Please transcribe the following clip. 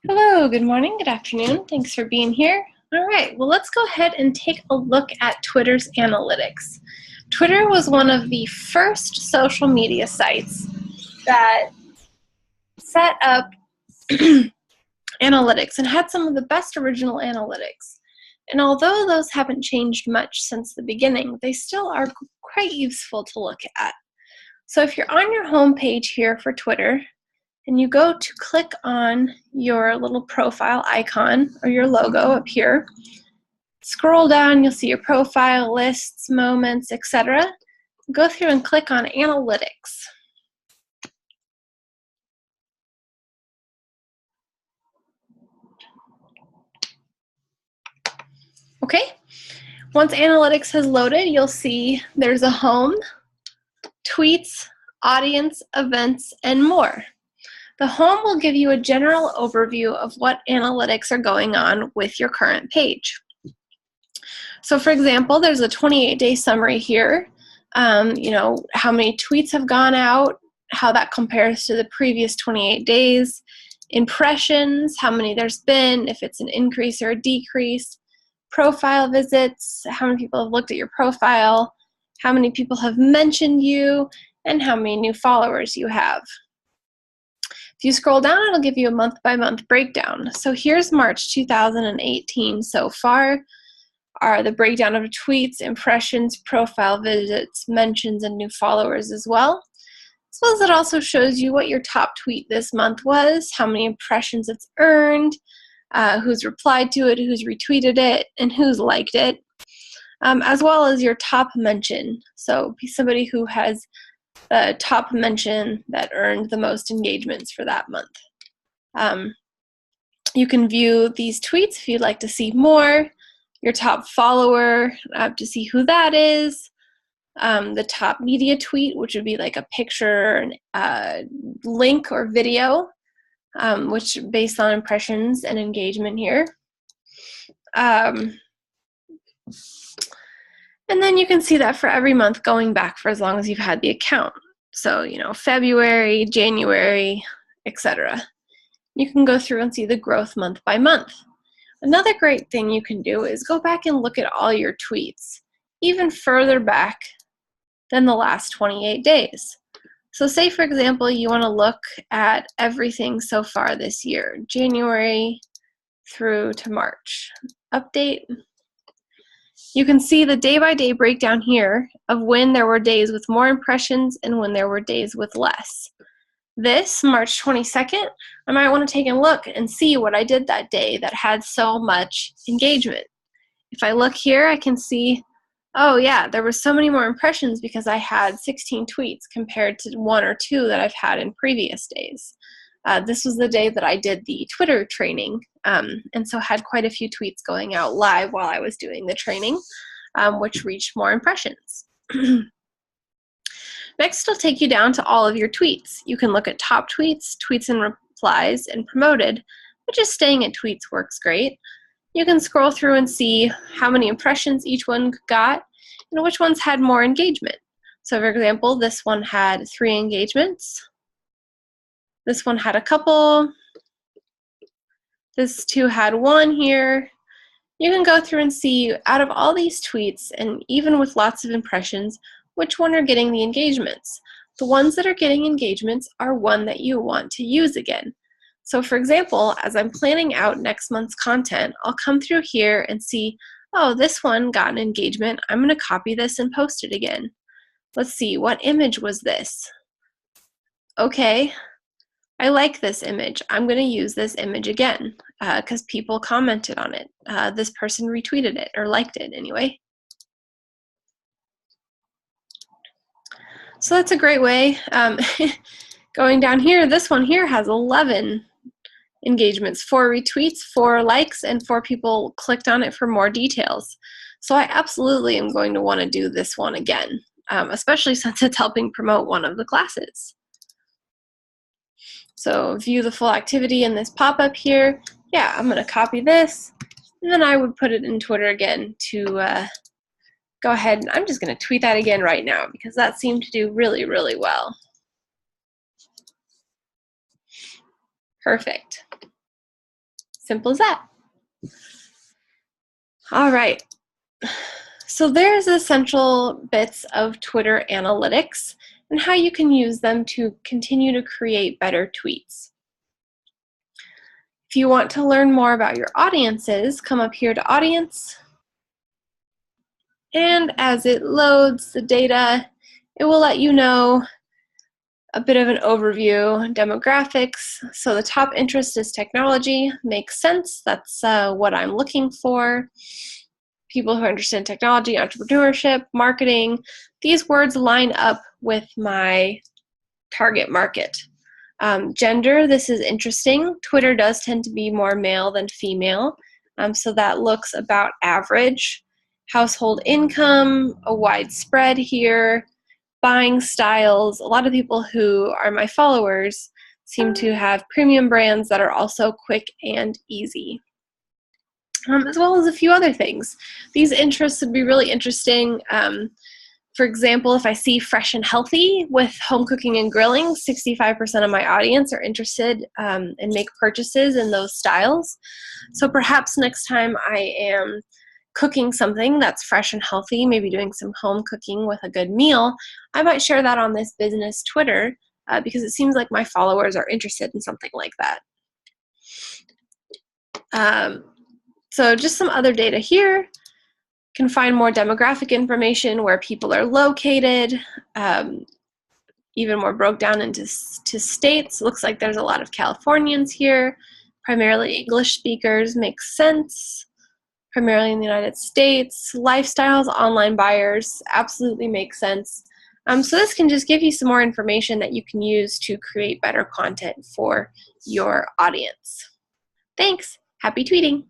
Hello, good morning, good afternoon. Thanks for being here. All right, well, let's go ahead and take a look at Twitter's analytics. Twitter was one of the first social media sites that set up analytics and had some of the best original analytics. And although those haven't changed much since the beginning, they still are quite useful to look at. So if you're on your home page here for Twitter, and you go to click on your little profile icon or your logo up here. Scroll down, you'll see your profile, lists, moments, etc. Go through and click on Analytics. Okay, once Analytics has loaded, you'll see there's a home, tweets, audience, events, and more. The home will give you a general overview of what analytics are going on with your current page. So for example, there's a 28-day summary here. How many tweets have gone out, how that compares to the previous 28 days, impressions, how many there's been, if it's an increase or a decrease, profile visits, how many people have looked at your profile, how many people have mentioned you, and how many new followers you have. If you scroll down, it'll give you a month-by-month breakdown. So here's March 2018 so far, are the breakdown of tweets, impressions, profile visits, mentions, and new followers as well. As well as it also shows you what your top tweet this month was, how many impressions it's earned, who's replied to it, who's retweeted it, and who's liked it, as well as your top mention. So somebody who has the top mention that earned the most engagements for that month. You can view these tweets if you'd like to see more, your top follower to see who that is, the top media tweet, which would be like a picture, link, or video, which based on impressions and engagement here. And then you can see that for every month going back for as long as you've had the account. So, February, January, etc. You can go through and see the growth month by month. Another great thing you can do is go back and look at all your tweets, even further back than the last 28 days. So say, for example, you want to look at everything so far this year, January through to March. Update. You can see the day-by-day breakdown here of when there were days with more impressions and when there were days with less. This, March 22nd, I might want to take a look and see what I did that day that had so much engagement. If I look here, I can see, oh yeah, there were so many more impressions because I had 16 tweets compared to 1 or 2 that I've had in previous days. This was the day that I did the Twitter training, and so had quite a few tweets going out live while I was doing the training, which reached more impressions. Next, it'll take you down to all of your tweets. You can look at top tweets, tweets and replies, and promoted, but just staying at tweets works great. You can scroll through and see how many impressions each one got and which ones had more engagement. So for example, this one had 3 engagements. This one had a couple. This 2 had 1 here. You can go through and see out of all these tweets, and even with lots of impressions, which one are getting the engagements. The ones that are getting engagements are one that you want to use again. So for example, as I'm planning out next month's content, I'll come through here and see, oh, this one got an engagement. I'm going to copy this and post it again. Let's see, what image was this? Okay, I like this image. I'm going to use this image again because people commented on it. This person retweeted it or liked it anyway. So that's a great way. Going down here, this one here has 11 engagements, 4 retweets, 4 likes, and 4 people clicked on it for more details. So I absolutely am going to want to do this one again, especially since it's helping promote one of the classes. So view the full activity in this pop-up here. Yeah, I'm going to copy this, and then I would put it in Twitter again to go ahead, and I'm just going to tweet that again right now because that seemed to do really, really well. Perfect. Simple as that. All right. So there's the essential bits of Twitter analytics and how you can use them to continue to create better tweets. If you want to learn more about your audiences, come up here to Audience. And as it loads the data, it will let you know a bit of an overview, demographics. So the top interest is technology, makes sense. That's what I'm looking for. People who are interested in technology, entrepreneurship, marketing. These words line up with my target market. Gender, this is interesting. Twitter does tend to be more male than female, so that looks about average. Household income, a wide spread here. Buying styles, a lot of people who are my followers seem to have premium brands that are also quick and easy. As well as a few other things. These interests would be really interesting. For example, if I see fresh and healthy with home cooking and grilling, 65% of my audience are interested and make purchases in those styles. So perhaps next time I am cooking something that's fresh and healthy, maybe doing some home cooking with a good meal, I might share that on this business Twitter because it seems like my followers are interested in something like that. So just some other data here. Can find more demographic information, where people are located, even more broke down into states. Looks like there's a lot of Californians here, primarily English speakers, makes sense. Primarily in the United States. Lifestyles, online buyers, absolutely makes sense. So this can just give you some more information that you can use to create better content for your audience. Thanks. Happy tweeting.